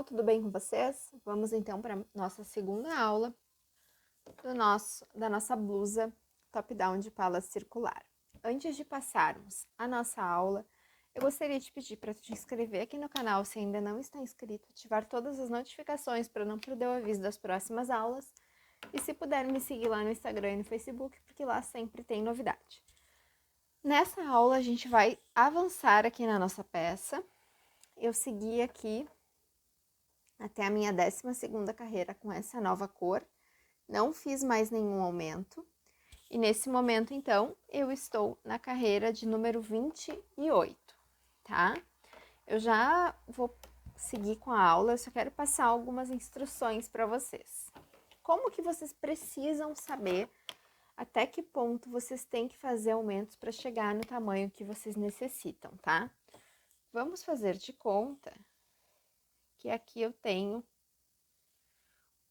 pessoal, tudo bem com vocês? Vamos então para nossa segunda aula da nossa blusa top-down de pala circular. Antes de passarmos a nossa aula, eu gostaria de pedir para te inscrever aqui no canal se ainda não está inscrito, ativar todas as notificações para não perder o aviso das próximas aulas e se puder me seguir lá no Instagram e no Facebook, porque lá sempre tem novidade. Nessa aula a gente vai avançar aqui na nossa peça. Eu segui aqui até a minha 12ª carreira com essa nova cor, não fiz mais nenhum aumento, e nesse momento, então, eu estou na carreira de número 28, tá? Eu já vou seguir com a aula, eu só quero passar algumas instruções para vocês. Como que vocês precisam saber até que ponto vocês têm que fazer aumentos para chegar no tamanho que vocês necessitam, tá? Vamos fazer de conta que aqui eu tenho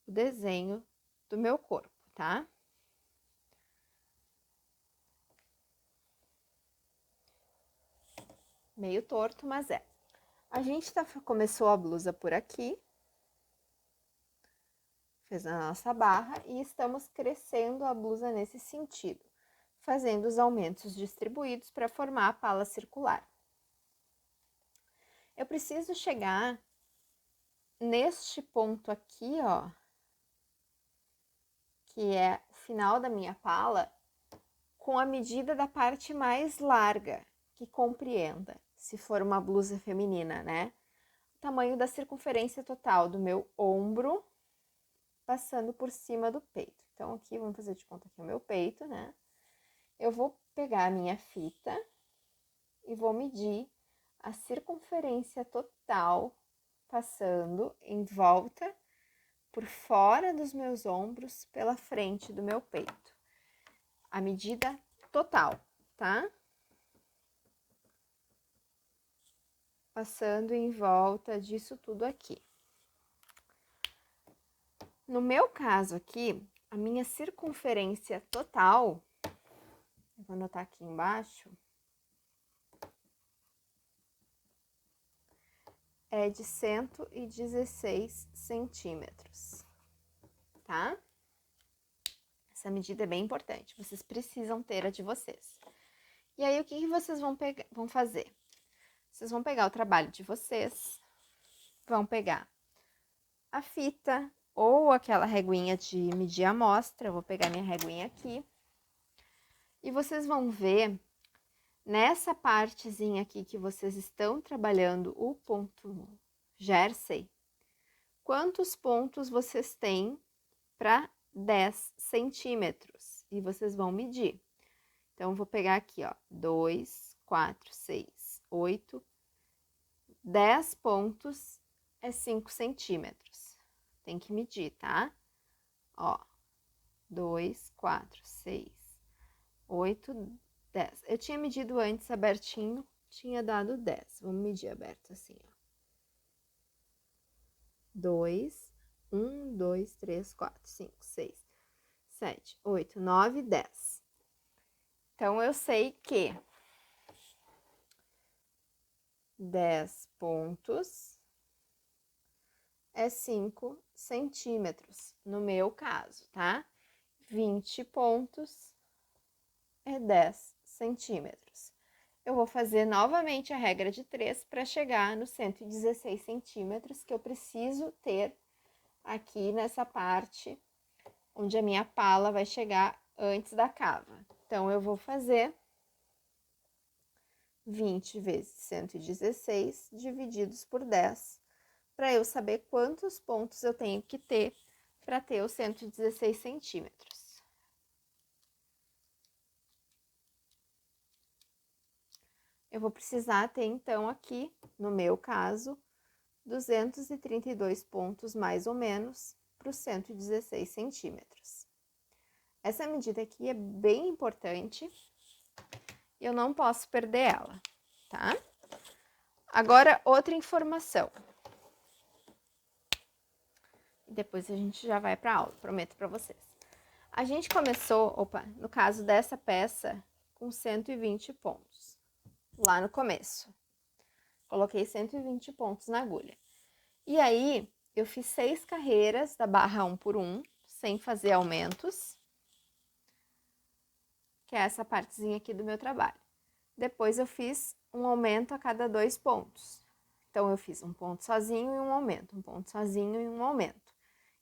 o desenho do meu corpo, tá? Meio torto, mas é. A gente começou a blusa por aqui, fez a nossa barra e estamos crescendo a blusa nesse sentido, fazendo os aumentos distribuídos para formar a pala circular. Eu preciso chegar neste ponto aqui, ó, que é o final da minha pala, com a medida da parte mais larga, que compreenda, se for uma blusa feminina, né? O tamanho da circunferência total do meu ombro, passando por cima do peito. Então, aqui, vamos fazer de conta que é o meu peito, né? Eu vou pegar a minha fita e vou medir a circunferência total, passando em volta, por fora dos meus ombros, pela frente do meu peito. A medida total, tá? Passando em volta disso tudo aqui. No meu caso aqui, a minha circunferência total, eu vou anotar aqui embaixo, é de 116 centímetros, tá? Essa medida é bem importante, vocês precisam ter a de vocês. E aí, o que vocês vão fazer? Vocês vão pegar o trabalho de vocês, vão pegar a fita ou aquela reguinha de medir a amostra, eu vou pegar minha reguinha aqui, e vocês vão ver nessa partezinha aqui que vocês estão trabalhando o ponto jersey, quantos pontos vocês têm para 10 centímetros, e vocês vão medir. Então, eu vou pegar aqui, ó, 2, 4, 6, 8, 10 pontos é 5 centímetros. Tem que medir, tá? Ó, 2, 4, 6, 8, 10. Eu tinha medido antes abertinho, tinha dado 10. Vamos medir aberto assim, ó. 2, 1, 2, 3, 4, 5, 6, 7, 8, 9, 10. Então, eu sei que 10 pontos é 5 centímetros, no meu caso, tá? 20 pontos é 10 centímetros. Eu vou fazer novamente a regra de 3 para chegar nos 116 centímetros que eu preciso ter aqui nessa parte onde a minha pala vai chegar antes da cava. Então, eu vou fazer 20 vezes 116 divididos por 10, para eu saber quantos pontos eu tenho que ter para ter os 116 centímetros. Eu vou precisar ter, então, aqui, no meu caso, 232 pontos, mais ou menos, para os 116 centímetros. Essa medida aqui é bem importante e eu não posso perder ela, tá? Agora, outra informação. Depois a gente já vai para a aula, prometo para vocês. A gente começou, no caso dessa peça, com 120 pontos, lá no começo. Coloquei 120 pontos na agulha. E aí, eu fiz 6 carreiras da barra 1 por 1, sem fazer aumentos, que é essa partezinha aqui do meu trabalho. Depois eu fiz um aumento a cada 2 pontos. Então, eu fiz um ponto sozinho e um aumento, um ponto sozinho e um aumento.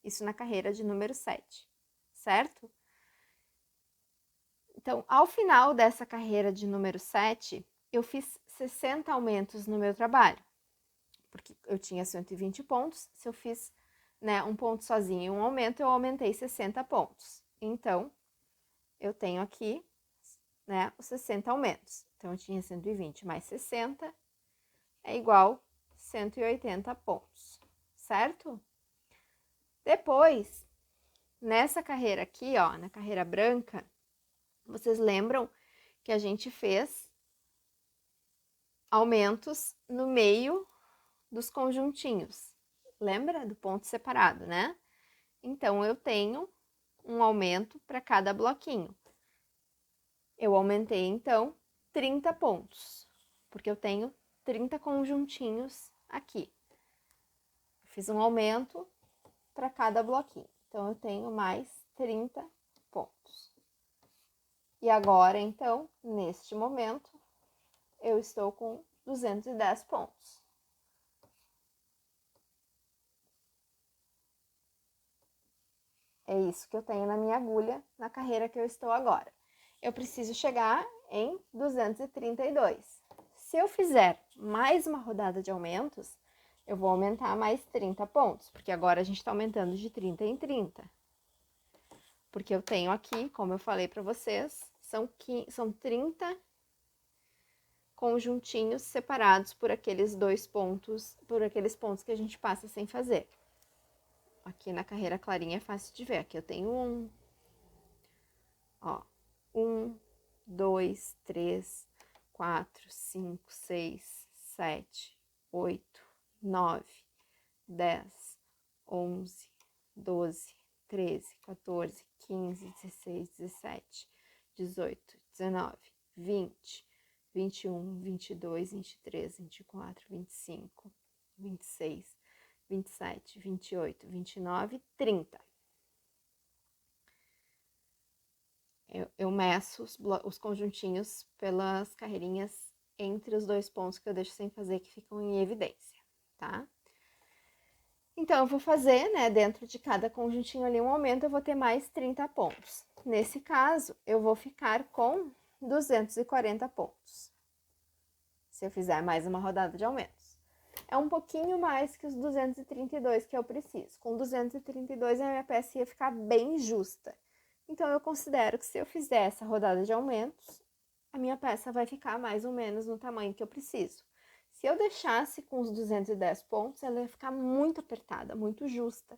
Isso na carreira de número 7, certo? Então, ao final dessa carreira de número 7, eu fiz 60 aumentos no meu trabalho. Porque eu tinha 120 pontos, se eu fiz, né, um ponto sozinho e um aumento, eu aumentei 60 pontos. Então, eu tenho aqui, né, os 60 aumentos. Então, eu tinha 120 mais 60 é igual 180 pontos, certo? Depois, nessa carreira aqui, ó, na carreira branca, vocês lembram que a gente fez aumentos no meio dos conjuntinhos. Lembra do ponto separado, né? Então, eu tenho um aumento para cada bloquinho. Eu aumentei, então, 30 pontos, porque eu tenho 30 conjuntinhos aqui. Fiz um aumento para cada bloquinho. Então, eu tenho mais 30 pontos. E agora, então, neste momento, eu estou com 210 pontos. É isso que eu tenho na minha agulha na carreira que eu estou agora. Eu preciso chegar em 232. Se eu fizer mais uma rodada de aumentos, eu vou aumentar mais 30 pontos, porque agora a gente está aumentando de 30 em 30. Porque eu tenho aqui, como eu falei para vocês, são 30 conjuntinhos separados por aqueles pontos que a gente passa sem fazer. Aqui na carreira clarinha é fácil de ver. Aqui eu tenho um. Ó, 1, 2, 3, 4, 5, 6, 7, 8, 9, 10, 11, 12, 13, 14, 15, 16, 17, 18, 19, 20, 21, 22, 23, 24, 25, 26, 27, 28, 29, 30. Eu meço os conjuntinhos pelas carreirinhas entre os 2 pontos que eu deixo sem fazer, que ficam em evidência, tá? Então, eu vou fazer, né, dentro de cada conjuntinho ali um aumento, eu vou ter mais 30 pontos. Nesse caso, eu vou ficar com 240 pontos, se eu fizer mais uma rodada de aumentos. É um pouquinho mais que os 232 que eu preciso. Com 232, a minha peça ia ficar bem justa. Então, eu considero que se eu fizer essa rodada de aumentos, a minha peça vai ficar mais ou menos no tamanho que eu preciso. Se eu deixasse com os 210 pontos, ela ia ficar muito apertada, muito justa.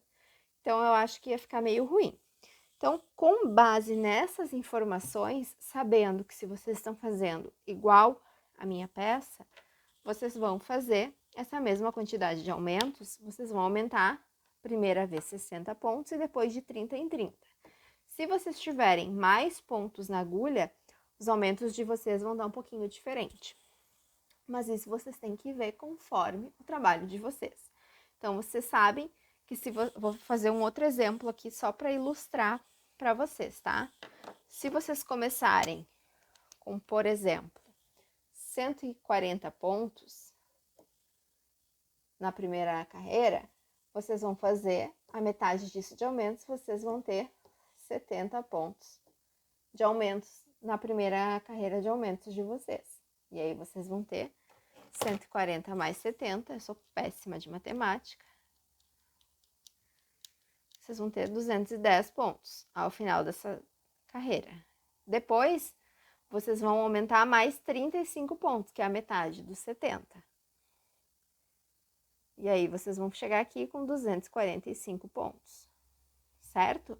Então, eu acho que ia ficar meio ruim. Então, com base nessas informações, sabendo que se vocês estão fazendo igual a minha peça, vocês vão fazer essa mesma quantidade de aumentos, vocês vão aumentar primeira vez 60 pontos e depois de 30 em 30. Se vocês tiverem mais pontos na agulha, os aumentos de vocês vão dar um pouquinho diferente. Mas isso vocês têm que ver conforme o trabalho de vocês. Então, vocês sabem que se vou fazer um outro exemplo aqui só para ilustrar para vocês, tá? Se vocês começarem com, por exemplo, 140 pontos na primeira carreira, vocês vão fazer a metade disso de aumentos, vocês vão ter 70 pontos de aumentos na primeira carreira de aumentos de vocês. E aí vocês vão ter 140 mais 70, eu sou péssima de matemática. Vocês vão ter 210 pontos ao final dessa carreira. Depois, vocês vão aumentar mais 35 pontos, que é a metade dos 70. E aí, vocês vão chegar aqui com 245 pontos, certo?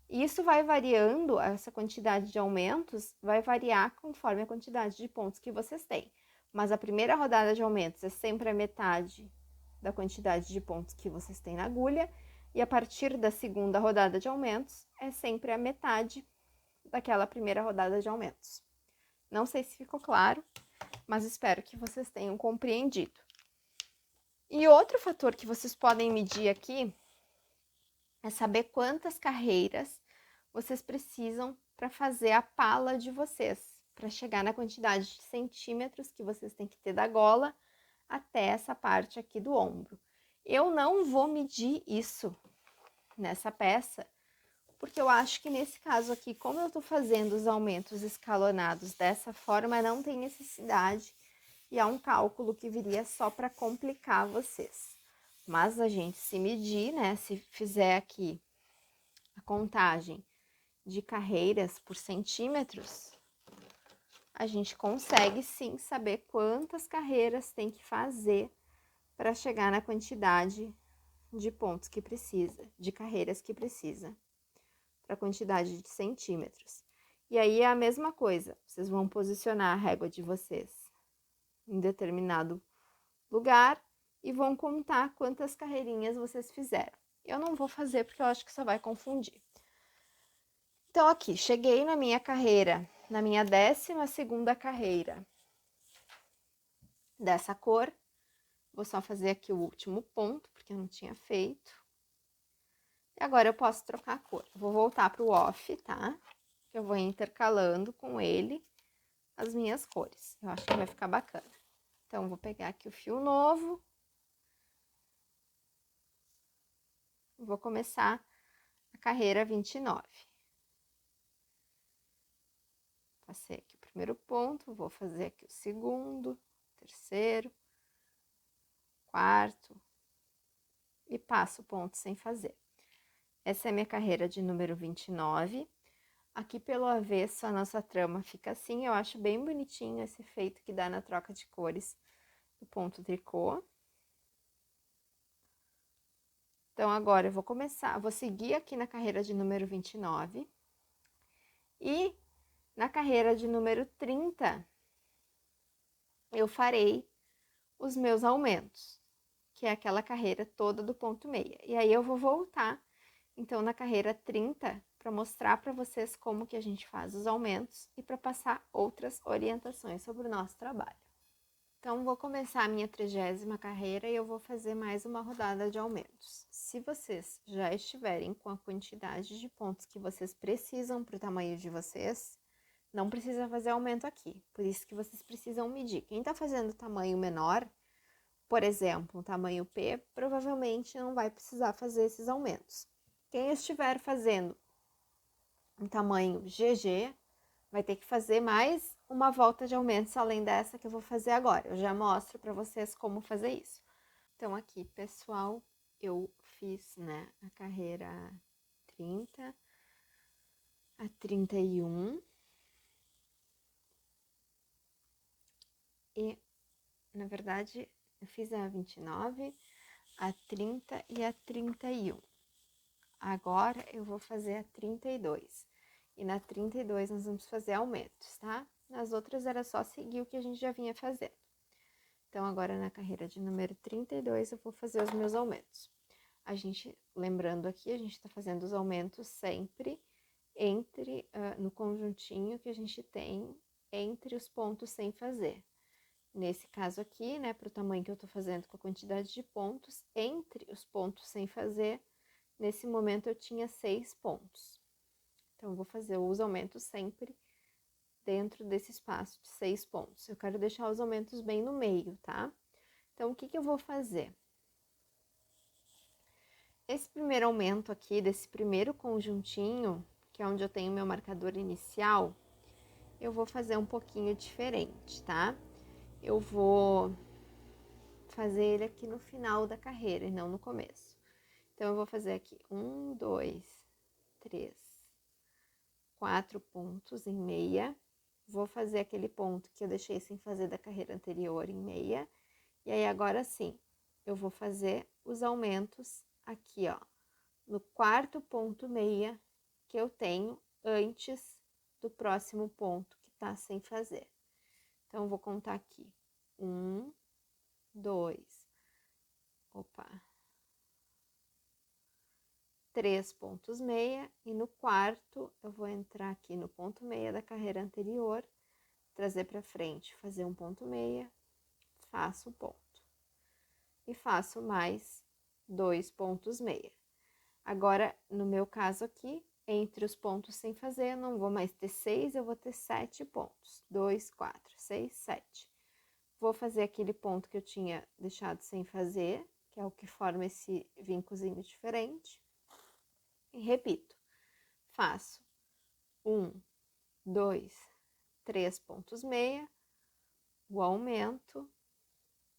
Isso vai variando, essa quantidade de aumentos vai variar conforme a quantidade de pontos que vocês têm. Mas a primeira rodada de aumentos é sempre a metade da quantidade de pontos que vocês têm na agulha. E a partir da segunda rodada de aumentos, é sempre a metade daquela primeira rodada de aumentos. Não sei se ficou claro, mas espero que vocês tenham compreendido. E outro fator que vocês podem medir aqui é saber quantas carreiras vocês precisam para fazer a pala de vocês, para chegar na quantidade de centímetros que vocês têm que ter da gola até essa parte aqui do ombro. Eu não vou medir isso nessa peça, porque eu acho que nesse caso aqui, como eu tô fazendo os aumentos escalonados dessa forma, não tem necessidade e é um cálculo que viria só para complicar vocês. Mas a gente se medir, né, se fizer aqui a contagem de carreiras por centímetros, a gente consegue sim saber quantas carreiras tem que fazer para chegar na quantidade de pontos que precisa, de carreiras que precisa, para a quantidade de centímetros. E aí é a mesma coisa, vocês vão posicionar a régua de vocês em determinado lugar e vão contar quantas carreirinhas vocês fizeram. Eu não vou fazer porque eu acho que só vai confundir. Então, aqui, cheguei na minha carreira, na minha 12ª carreira dessa cor. Vou só fazer aqui o último ponto, porque eu não tinha feito. E agora eu posso trocar a cor. Vou voltar para o off, tá? Eu vou intercalando com ele as minhas cores. Eu acho que vai ficar bacana. Então, vou pegar aqui o fio novo. Vou começar a carreira 29. Passei aqui o primeiro ponto, vou fazer aqui o segundo, terceiro, quarto e passo o ponto sem fazer. Essa é a minha carreira de número 29. Aqui pelo avesso a nossa trama fica assim, eu acho bem bonitinho esse efeito que dá na troca de cores do ponto tricô. Então agora eu vou seguir aqui na carreira de número 29 e na carreira de número 30 eu farei os meus aumentos, que é aquela carreira toda do ponto meia. E aí eu vou voltar, então, na carreira 30, para mostrar para vocês como que a gente faz os aumentos e para passar outras orientações sobre o nosso trabalho. Então, vou começar a minha 30ª carreira e eu vou fazer mais uma rodada de aumentos. Se vocês já estiverem com a quantidade de pontos que vocês precisam para o tamanho de vocês, não precisa fazer aumento aqui. Por isso que vocês precisam medir. Quem está fazendo tamanho menor, por exemplo, um tamanho P, provavelmente não vai precisar fazer esses aumentos. Quem estiver fazendo um tamanho GG, vai ter que fazer mais uma volta de aumentos além dessa que eu vou fazer agora. Eu já mostro para vocês como fazer isso. Então, aqui, pessoal, eu fiz, né, a carreira 30, a 31 e, na verdade, eu fiz a 29, a 30 e a 31. Agora eu vou fazer a 32. E na 32 nós vamos fazer aumentos, tá? Nas outras era só seguir o que a gente já vinha fazendo. Então, agora na carreira de número 32 eu vou fazer os meus aumentos. A gente, lembrando aqui, a gente está fazendo os aumentos sempre no conjuntinho que a gente tem entre os pontos sem fazer. Nesse caso aqui, né, para o tamanho que eu estou fazendo com a quantidade de pontos, entre os pontos sem fazer, nesse momento eu tinha 6 pontos. Então, eu vou fazer os aumentos sempre dentro desse espaço de 6 pontos. Eu quero deixar os aumentos bem no meio, tá? Então, o que eu vou fazer? Esse primeiro aumento aqui, desse primeiro conjuntinho, que é onde eu tenho meu marcador inicial, eu vou fazer um pouquinho diferente, tá? Eu vou fazer ele aqui no final da carreira e não no começo. Então, eu vou fazer aqui 1, 2, 3, 4 pontos em meia. Vou fazer aquele ponto que eu deixei sem fazer da carreira anterior em meia. E aí, agora sim, eu vou fazer os aumentos aqui, ó, no quarto ponto meia que eu tenho antes do próximo ponto que tá sem fazer. Então, eu vou contar aqui. 1, 2, 3 pontos meia, e no quarto eu vou entrar aqui no ponto meia da carreira anterior, trazer para frente, fazer um ponto meia, faço o ponto. e faço mais 2 pontos meia. Agora, no meu caso aqui, entre os pontos sem fazer, eu não vou mais ter 6, eu vou ter 7 pontos. 2, 4, 6, 7. Vou fazer aquele ponto que eu tinha deixado sem fazer, que é o que forma esse vincozinho diferente. E repito. Faço 1, 2, 3 pontos meia, o aumento,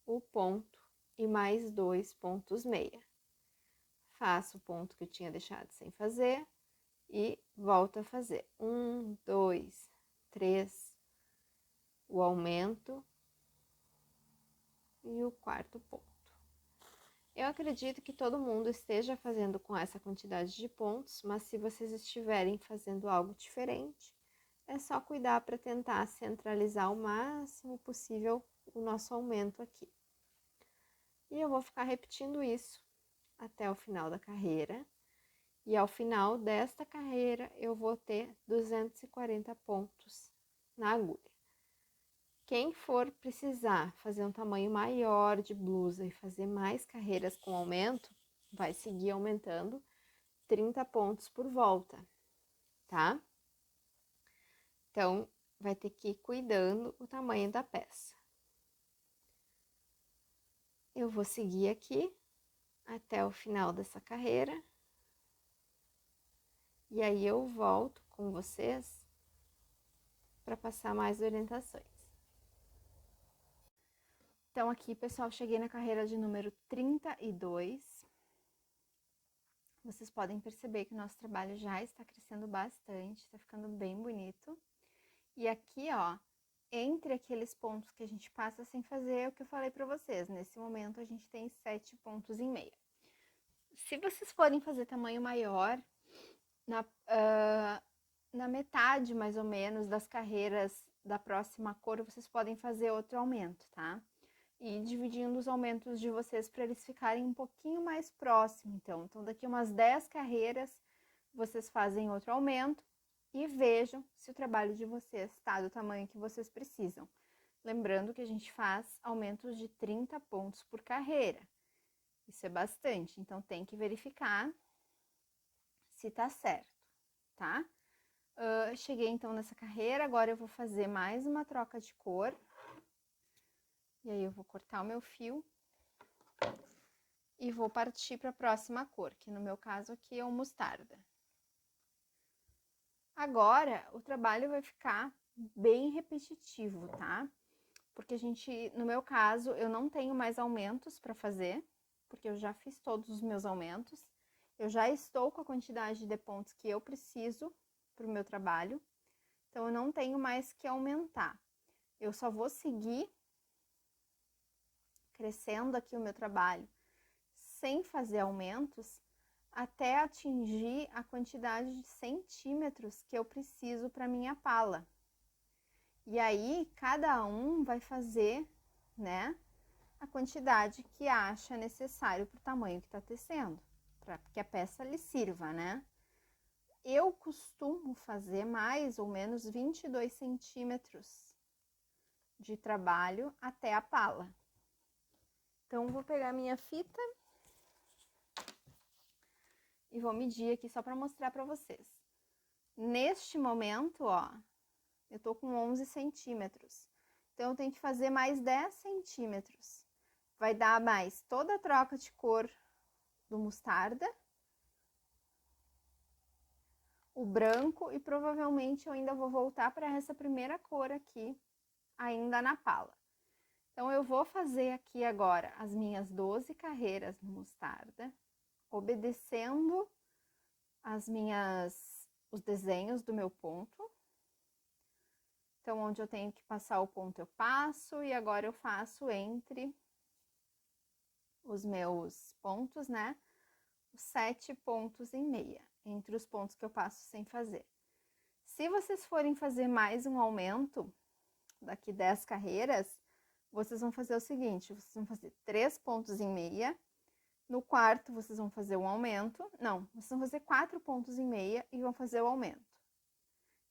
o ponto e mais 2 pontos meia. Faço o ponto que eu tinha deixado sem fazer e volto a fazer 1, 2, 3, o aumento e o quarto ponto. Eu acredito que todo mundo esteja fazendo com essa quantidade de pontos, mas se vocês estiverem fazendo algo diferente, é só cuidar para tentar centralizar o máximo possível o nosso aumento aqui. E eu vou ficar repetindo isso até o final da carreira. E ao final desta carreira, eu vou ter 240 pontos na agulha. Quem for precisar fazer um tamanho maior de blusa e fazer mais carreiras com aumento, vai seguir aumentando 30 pontos por volta, tá? Então, vai ter que ir cuidando o tamanho da peça. Eu vou seguir aqui até o final dessa carreira. E aí eu volto com vocês para passar mais orientações. Então aqui, pessoal, cheguei na carreira de número 32. Vocês podem perceber que o nosso trabalho já está crescendo bastante, está ficando bem bonito. E aqui, ó, entre aqueles pontos que a gente passa sem fazer, é o que eu falei para vocês. Nesse momento, a gente tem 7 pontos e meio. Se vocês forem fazer tamanho maior, na metade, mais ou menos, das carreiras da próxima cor, vocês podem fazer outro aumento, tá? E dividindo os aumentos de vocês para eles ficarem um pouquinho mais próximos, então. Então, daqui umas 10 carreiras, vocês fazem outro aumento e vejam se o trabalho de vocês está do tamanho que vocês precisam. Lembrando que a gente faz aumentos de 30 pontos por carreira. Isso é bastante, então tem que verificar se tá certo, tá? Cheguei então nessa carreira, agora eu vou fazer mais uma troca de cor. E aí eu vou cortar o meu fio e vou partir para a próxima cor, que no meu caso aqui é o mostarda. Agora, o trabalho vai ficar bem repetitivo, tá? Porque no meu caso, eu não tenho mais aumentos para fazer, porque eu já fiz todos os meus aumentos. Eu já estou com a quantidade de pontos que eu preciso para o meu trabalho, então eu não tenho mais que aumentar. Eu só vou seguir crescendo aqui o meu trabalho sem fazer aumentos até atingir a quantidade de centímetros que eu preciso para minha pala. E aí, cada um vai fazer, né, a quantidade que acha necessário para o tamanho que está tecendo, para que a peça lhe sirva, né? Eu costumo fazer mais ou menos 22 centímetros de trabalho até a pala. Então, vou pegar minha fita e vou medir aqui só para mostrar para vocês. Neste momento, ó, eu tô com 11 centímetros. Então, eu tenho que fazer mais 10 centímetros. Vai dar mais toda a troca de cor do mostarda, o branco, e provavelmente eu ainda vou voltar para essa primeira cor aqui, ainda na pala. Então, eu vou fazer aqui agora as minhas 12 carreiras no mostarda, obedecendo os desenhos do meu ponto. Então, onde eu tenho que passar o ponto, eu passo, e agora eu faço entre os meus pontos, né? Os 7 pontos e meia, entre os pontos que eu passo sem fazer. Se vocês forem fazer mais um aumento, daqui 10 carreiras, vocês vão fazer o seguinte, vocês vão fazer 3 pontos e meia, no quarto vocês vão fazer um aumento, não, vocês vão fazer 4 pontos e meia e vão fazer o aumento.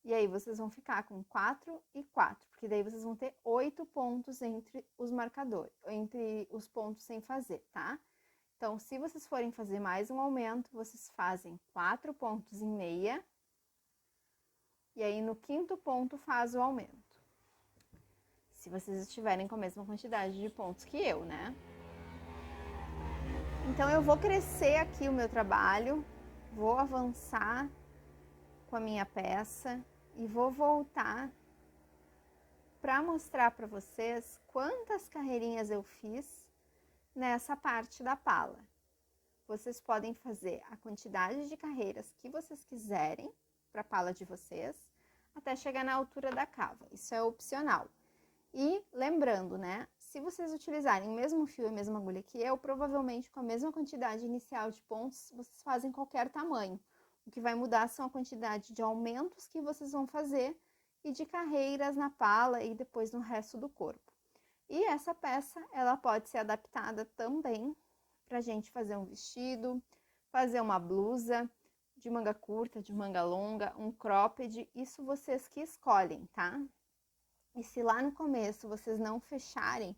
E aí, vocês vão ficar com 4 e 4, porque daí vocês vão ter 8 pontos entre os marcadores, entre os pontos sem fazer, tá? Então, se vocês forem fazer mais um aumento, vocês fazem 4 pontos em meia. E aí, no quinto ponto, faz o aumento. Se vocês estiverem com a mesma quantidade de pontos que eu, né? Então, eu vou crescer aqui o meu trabalho, vou avançar com a minha peça e vou voltar para mostrar para vocês quantas carreirinhas eu fiz nessa parte da pala. Vocês podem fazer a quantidade de carreiras que vocês quiserem para a pala de vocês, até chegar na altura da cava. Isso é opcional. E lembrando, né, se vocês utilizarem o mesmo fio e a mesma agulha que eu, provavelmente com a mesma quantidade inicial de pontos, vocês fazem qualquer tamanho. O que vai mudar são a quantidade de aumentos que vocês vão fazer e de carreiras na pala e depois no resto do corpo. E essa peça, ela pode ser adaptada também para a gente fazer um vestido, fazer uma blusa de manga curta, de manga longa, um cropped, isso vocês que escolhem, tá? E se lá no começo vocês não fecharem,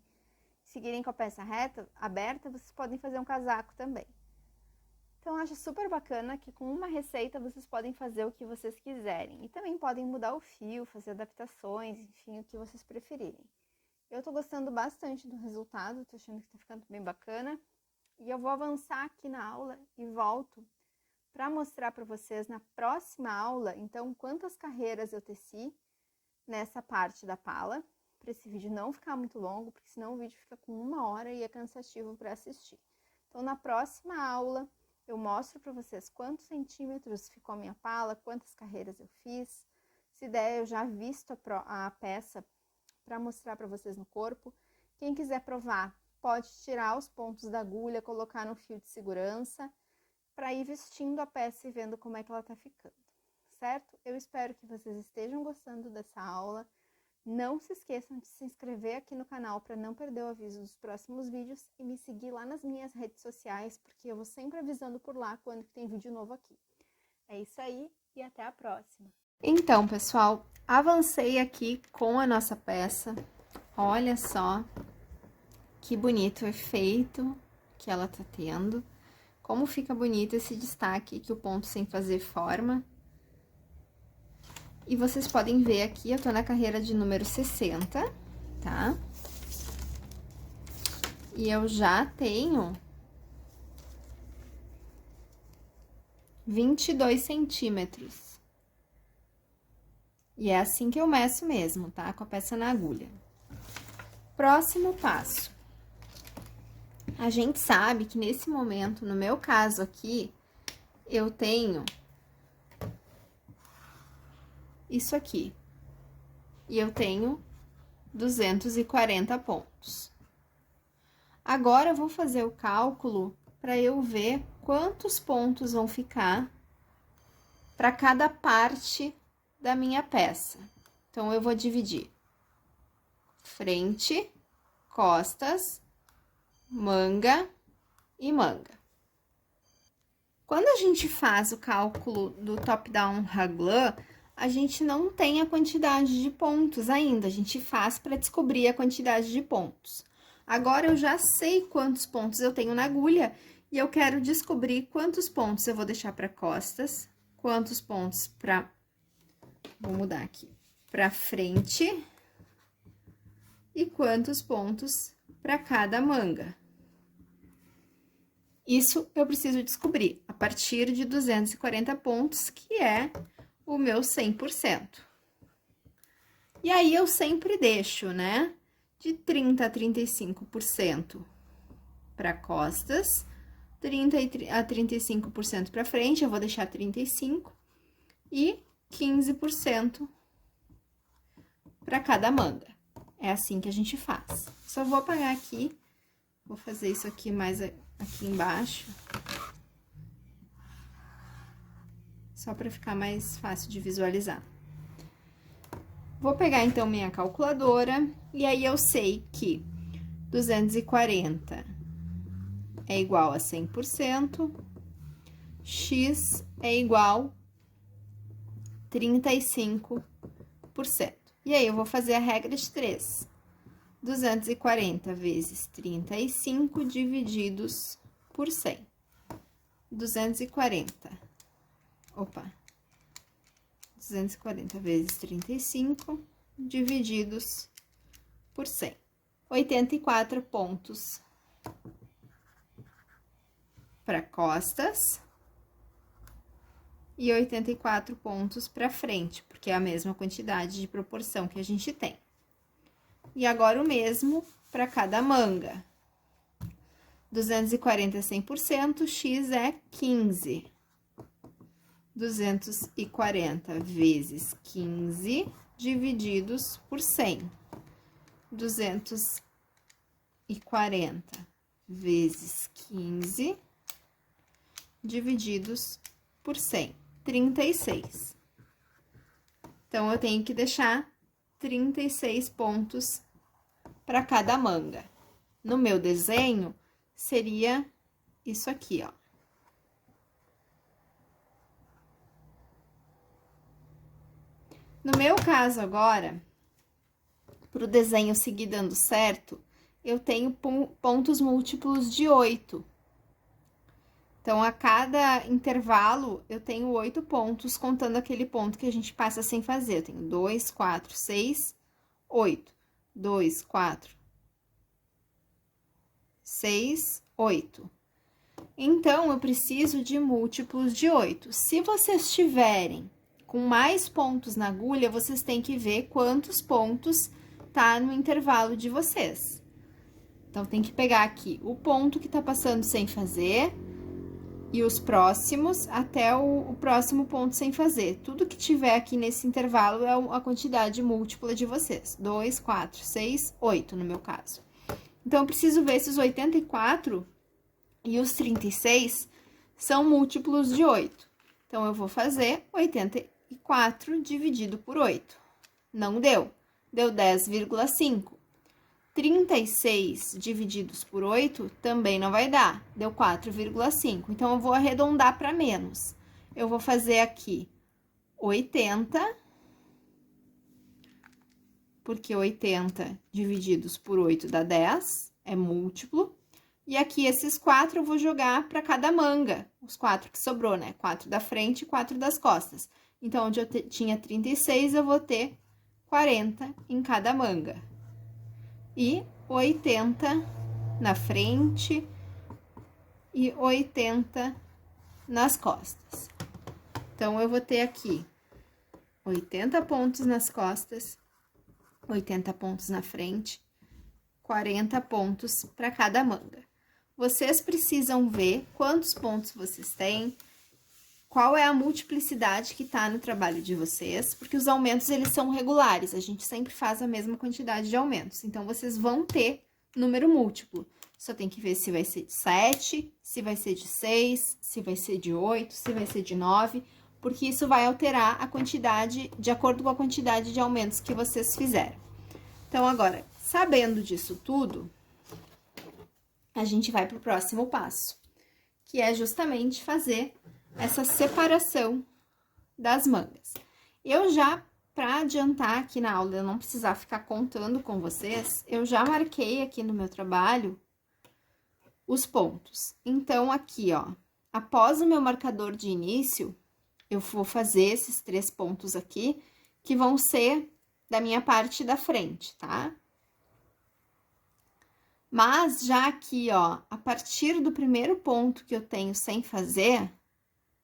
seguirem com a peça reta, aberta, vocês podem fazer um casaco também. Então, eu acho super bacana que com uma receita vocês podem fazer o que vocês quiserem. E também podem mudar o fio, fazer adaptações, enfim, o que vocês preferirem. Eu tô gostando bastante do resultado, tô achando que tá ficando bem bacana. E eu vou avançar aqui na aula e volto para mostrar para vocês na próxima aula, então, quantas carreiras eu teci nessa parte da pala, para esse vídeo não ficar muito longo, porque senão o vídeo fica com 1 hora e é cansativo para assistir. Então, na próxima aula, eu mostro para vocês quantos centímetros ficou a minha pala, quantas carreiras eu fiz. Se der, eu já visto a peça para mostrar para vocês no corpo. Quem quiser provar, pode tirar os pontos da agulha, colocar no fio de segurança, para ir vestindo a peça e vendo como é que ela tá ficando, certo? Eu espero que vocês estejam gostando dessa aula. Não se esqueçam de se inscrever aqui no canal para não perder o aviso dos próximos vídeos e me seguir lá nas minhas redes sociais, porque eu vou sempre avisando por lá quando tem vídeo novo aqui. É isso aí e até a próxima! Então, pessoal, avancei aqui com a nossa peça. Olha só que bonito o efeito que ela tá tendo. Como fica bonito esse destaque que o ponto sem fazer forma. E vocês podem ver aqui, eu tô na carreira de número 60, tá? E eu já tenho 22 centímetros. E é assim que eu meço mesmo, tá? Com a peça na agulha. Próximo passo. A gente sabe que nesse momento, no meu caso aqui, eu tenho isso aqui. E eu tenho 240 pontos. Agora, eu vou fazer o cálculo para eu ver quantos pontos vão ficar para cada parte da minha peça. Então, eu vou dividir frente, costas, manga e manga. Quando a gente faz o cálculo do top-down raglan, a gente não tem a quantidade de pontos ainda, a gente faz para descobrir a quantidade de pontos. Agora, eu já sei quantos pontos eu tenho na agulha e eu quero descobrir quantos pontos eu vou deixar para costas, quantos pontos para... Vou mudar aqui. Para frente e quantos pontos para cada manga. Isso eu preciso descobrir a partir de 240 pontos, que é o meu 100%. E aí, eu sempre deixo, né, de 30% a 35% para costas, 30% a 35% para frente, eu vou deixar 35%, e 15% para cada manga. É assim que a gente faz. Só vou apagar aqui, vou fazer isso aqui mais aqui embaixo, só para ficar mais fácil de visualizar. Vou pegar, então, minha calculadora, e aí eu sei que 240 é igual a 100%, x é igual 35%. E aí, eu vou fazer a regra de 3. 240 vezes 35 divididos por 100. 240 vezes 35 divididos por 100. 84 pontos para costas e 84 pontos para frente, porque é a mesma quantidade de proporção que a gente tem. E agora o mesmo para cada manga. 240 é 100%, x é 15. 240 vezes 15 divididos por 100. 240 vezes 15 divididos por 100. 36. Então, eu tenho que deixar 36 pontos para cada manga. No meu desenho, seria isso aqui, ó. No meu caso agora, para o desenho seguir dando certo, eu tenho pontos múltiplos de 8. Então, a cada intervalo, eu tenho 8 pontos, contando aquele ponto que a gente passa sem fazer. Eu tenho 2, 4, 6, 8. 2, 4, 6, 8. Então, eu preciso de múltiplos de 8. Se vocês tiverem com mais pontos na agulha, vocês têm que ver quantos pontos tá no intervalo de vocês. Então, tem que pegar aqui o ponto que tá passando sem fazer e os próximos até o próximo ponto sem fazer. Tudo que tiver aqui nesse intervalo é a quantidade múltipla de vocês. 2, 4, 6, 8, no meu caso. Então, eu preciso ver se os 84 e os 36 são múltiplos de 8. Então, eu vou fazer 84 dividido por 8. Não deu. Deu 10,5. 36 divididos por 8 também não vai dar. Deu 4,5. Então, eu vou arredondar para menos. Eu vou fazer aqui 80, porque 80 divididos por 8 dá 10, é múltiplo. E aqui, esses 4 eu vou jogar para cada manga, os 4 que sobrou, né? 4 da frente e 4 das costas. Então, onde eu tinha 36, eu vou ter 40 em cada manga. E 80 na frente e 80 nas costas. Então, eu vou ter aqui 80 pontos nas costas, 80 pontos na frente, 40 pontos para cada manga. Vocês precisam ver quantos pontos vocês têm, qual é a multiplicidade que tá no trabalho de vocês, porque os aumentos, eles são regulares, a gente sempre faz a mesma quantidade de aumentos. Então, vocês vão ter número múltiplo. Só tem que ver se vai ser de 7, se vai ser de 6, se vai ser de 8, se vai ser de 9, porque isso vai alterar a quantidade de acordo com a quantidade de aumentos que vocês fizeram. Então, agora, sabendo disso tudo, a gente vai para o próximo passo, que é justamente fazer essa separação das mangas. Eu já, para adiantar aqui na aula, eu não precisar ficar contando com vocês, eu já marquei aqui no meu trabalho os pontos. Então, aqui, ó, após o meu marcador de início, eu vou fazer esses 3 pontos aqui, que vão ser da minha parte da frente, tá? Mas, já aqui, ó, a partir do primeiro ponto que eu tenho sem fazer,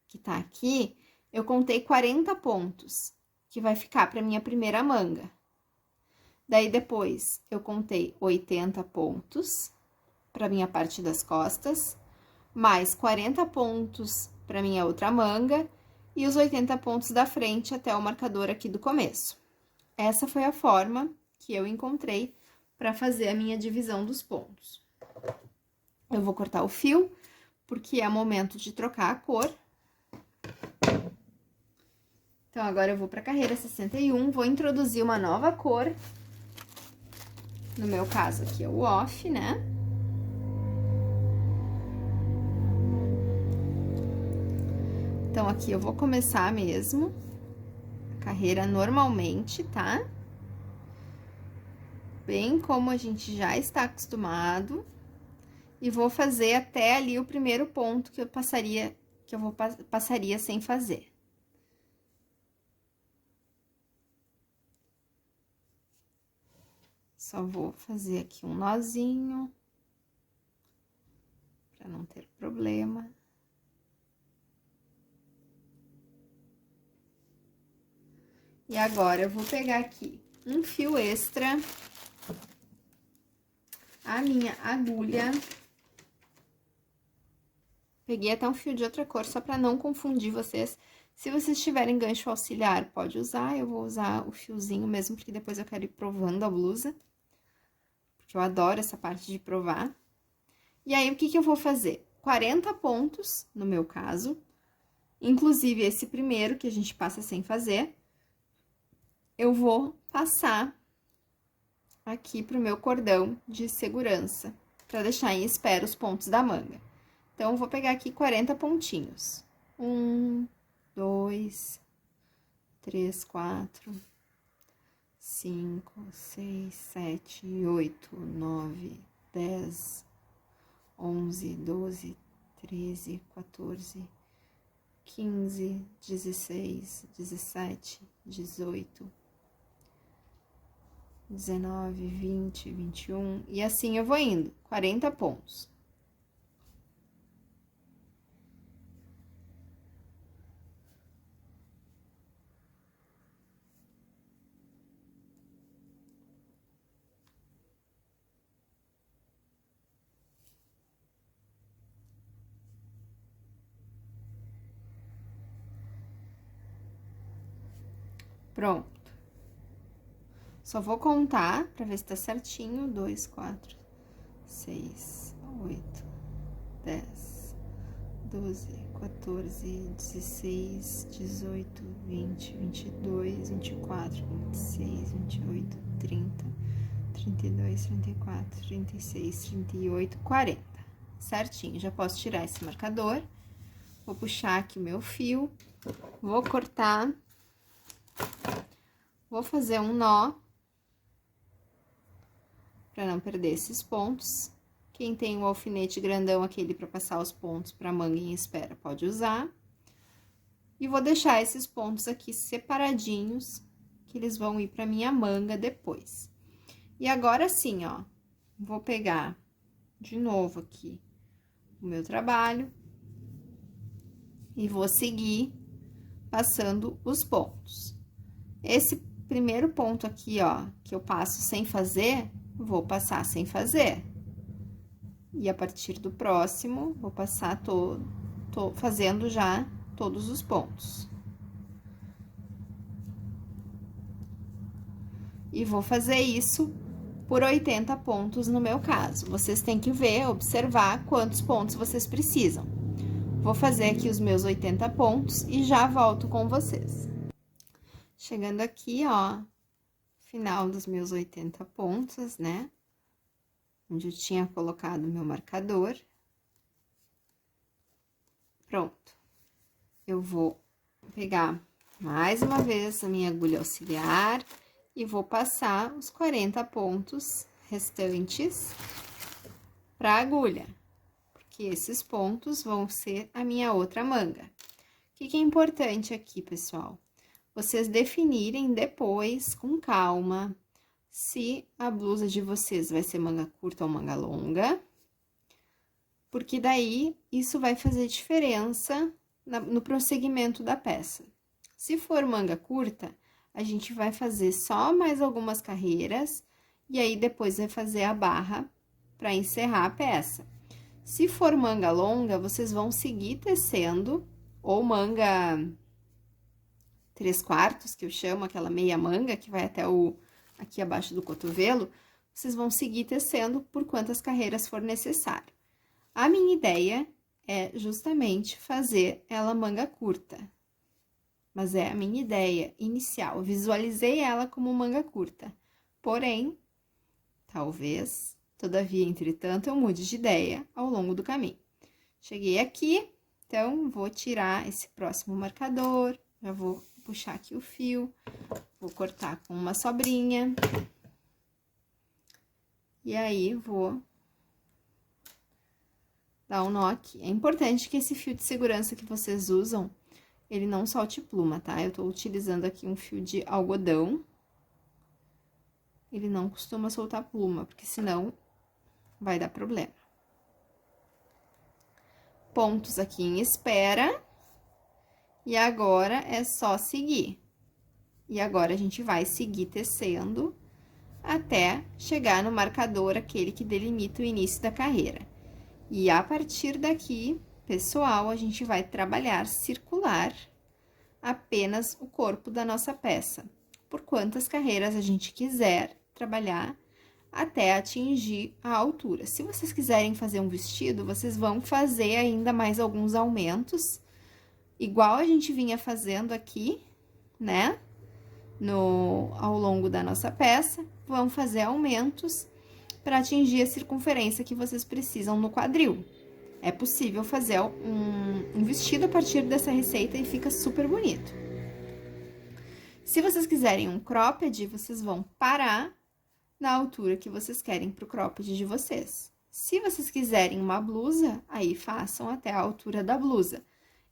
que tá aqui, eu contei 40 pontos, que vai ficar para minha primeira manga. Daí, depois, eu contei 80 pontos para minha parte das costas, mais 40 pontos para minha outra manga e os 80 pontos da frente até o marcador aqui do começo. Essa foi a forma que eu encontrei para fazer a minha divisão dos pontos. Eu vou cortar o fio, porque é momento de trocar a cor. Então, agora eu vou para a carreira 61, vou introduzir uma nova cor. No meu caso aqui é o off, né? Então, aqui eu vou começar mesmo carreira normalmente, tá? Bem como a gente já está acostumado. E vou fazer até ali o primeiro ponto que eu passaria sem fazer. Só vou fazer aqui um nozinho, para não ter problema. E agora, eu vou pegar aqui um fio extra, a minha agulha. Peguei até um fio de outra cor, só para não confundir vocês. Se vocês tiverem gancho auxiliar, pode usar. Eu vou usar o fiozinho mesmo, porque depois eu quero ir provando a blusa. Porque eu adoro essa parte de provar. E aí, o que eu vou fazer? 40 pontos, no meu caso. Inclusive, esse primeiro, que a gente passa sem fazer. Eu vou passar aqui pro meu cordão de segurança, para deixar em espera os pontos da manga. Então, eu vou pegar aqui 40 pontinhos. 1, 2, 3, 4, 5, 6, 7, 8, 9, 10, 11, 12, 13, 14, 15, 16, 17, 18, 19, 20, 21, e assim eu vou indo, 40 pontos. Pronto. Só vou contar pra ver se tá certinho. 2, 4, 6, 8, 10, 12, 14, 16, 18, 20, 22, 24, 26, 28, 30, 32, 34, 36, 38, 40. Certinho, já posso tirar esse marcador. Vou puxar aqui o meu fio, vou cortar, vou fazer um nó, para não perder esses pontos. Quem tem o alfinete grandão, aquele para passar os pontos para manga em espera, pode usar. E vou deixar esses pontos aqui separadinhos, que eles vão ir para minha manga depois. E agora sim, ó, vou pegar de novo aqui o meu trabalho e vou seguir passando os pontos. Esse primeiro ponto aqui, ó, que eu passo sem fazer, vou passar sem fazer. E a partir do próximo, vou passar fazendo já todos os pontos. E vou fazer isso por 80 pontos no meu caso. Vocês têm que ver, observar quantos pontos vocês precisam. Vou fazer aqui os meus 80 pontos e já volto com vocês. Chegando aqui, ó, final dos meus 80 pontos, né? Onde eu tinha colocado meu marcador. Pronto. Eu vou pegar mais uma vez a minha agulha auxiliar e vou passar os 40 pontos restantes para a agulha, porque esses pontos vão ser a minha outra manga. O que é importante aqui, pessoal? Vocês definirem depois, com calma, se a blusa de vocês vai ser manga curta ou manga longa, porque daí isso vai fazer diferença no prosseguimento da peça. Se for manga curta, a gente vai fazer só mais algumas carreiras e aí depois vai fazer a barra para encerrar a peça. Se for manga longa, vocês vão seguir tecendo, ou manga 3/4, que eu chamo, aquela meia manga que vai até aqui abaixo do cotovelo, vocês vão seguir tecendo por quantas carreiras for necessário. A minha ideia é justamente fazer ela manga curta, mas é a minha ideia inicial, eu visualizei ela como manga curta, porém, talvez, todavia, entretanto, eu mude de ideia ao longo do caminho. Cheguei aqui, então, vou tirar esse próximo marcador, já vou puxar aqui o fio, vou cortar com uma sobrinha. E aí, vou dar um nó aqui. É importante que esse fio de segurança que vocês usam, ele não solte pluma, tá? Eu tô utilizando aqui um fio de algodão. Ele não costuma soltar pluma, porque senão vai dar problema. Pontos aqui em espera. E agora é só seguir. E agora a gente vai seguir tecendo até chegar no marcador, aquele que delimita o início da carreira. E a partir daqui, pessoal, a gente vai trabalhar circular apenas o corpo da nossa peça, por quantas carreiras a gente quiser trabalhar até atingir a altura. Se vocês quiserem fazer um vestido, vocês vão fazer ainda mais alguns aumentos, igual a gente vinha fazendo aqui, né? Ao longo da nossa peça, vão fazer aumentos para atingir a circunferência que vocês precisam no quadril. É possível fazer um vestido a partir dessa receita e fica super bonito. Se vocês quiserem um cropped, vocês vão parar na altura que vocês querem para o cropped de vocês. Se vocês quiserem uma blusa, aí façam até a altura da blusa.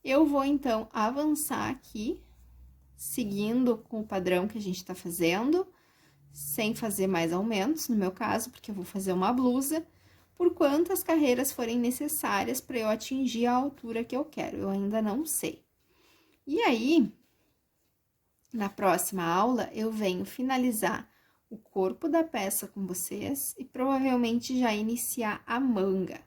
Eu vou, então, avançar aqui, seguindo com o padrão que a gente tá fazendo, sem fazer mais aumentos, no meu caso, porque eu vou fazer uma blusa, por quantas carreiras forem necessárias para eu atingir a altura que eu quero, eu ainda não sei. E aí, na próxima aula, eu venho finalizar o corpo da peça com vocês e provavelmente já iniciar a manga.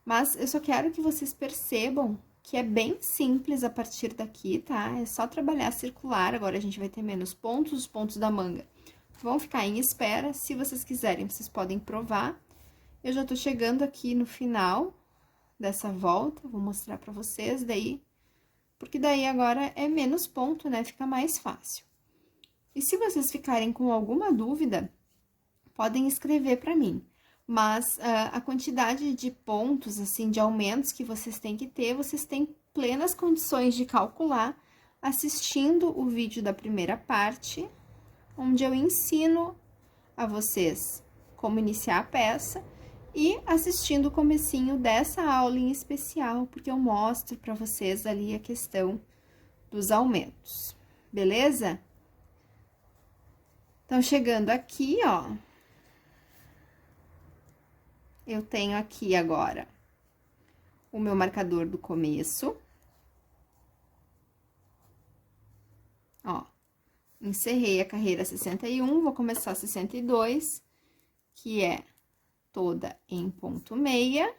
Mas eu só quero que vocês percebam que é bem simples a partir daqui, tá? É só trabalhar circular, agora a gente vai ter menos pontos, os pontos da manga vão ficar em espera, se vocês quiserem, vocês podem provar. Eu já tô chegando aqui no final dessa volta, vou mostrar pra vocês daí, porque daí agora é menos ponto, né? Fica mais fácil. E se vocês ficarem com alguma dúvida, podem escrever pra mim. Mas a quantidade de pontos, assim, de aumentos que vocês têm que ter, vocês têm plenas condições de calcular assistindo o vídeo da primeira parte, onde eu ensino a vocês como iniciar a peça, e assistindo o comecinho dessa aula em especial, porque eu mostro para vocês ali a questão dos aumentos, beleza? Então, chegando aqui, ó, eu tenho aqui agora o meu marcador do começo. Ó, encerrei a carreira 61, vou começar a 62, que é toda em ponto meia.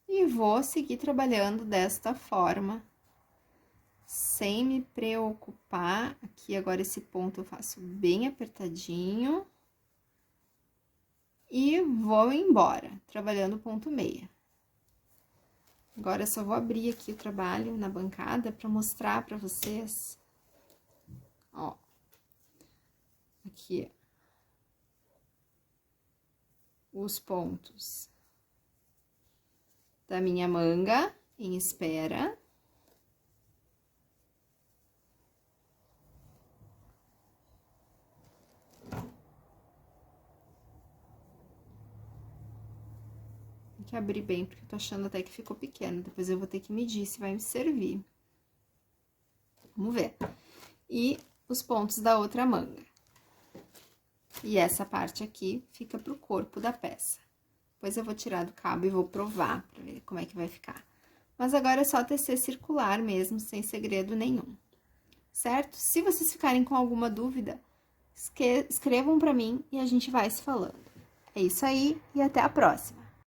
E vou seguir trabalhando desta forma, sem me preocupar. Aqui, agora, esse ponto eu faço bem apertadinho. E vou embora, trabalhando ponto meia. Agora, eu só vou abrir aqui o trabalho na bancada para mostrar para vocês. Ó. Aqui, os pontos da minha manga em espera. Tem que abrir bem, porque eu tô achando até que ficou pequeno. Depois eu vou ter que medir se vai me servir. Vamos ver. E os pontos da outra manga. E essa parte aqui fica pro corpo da peça. Depois eu vou tirar do cabo e vou provar pra ver como é que vai ficar. Mas agora é só tecer circular mesmo, sem segredo nenhum. Certo? Se vocês ficarem com alguma dúvida, escrevam pra mim e a gente vai se falando. É isso aí e até a próxima!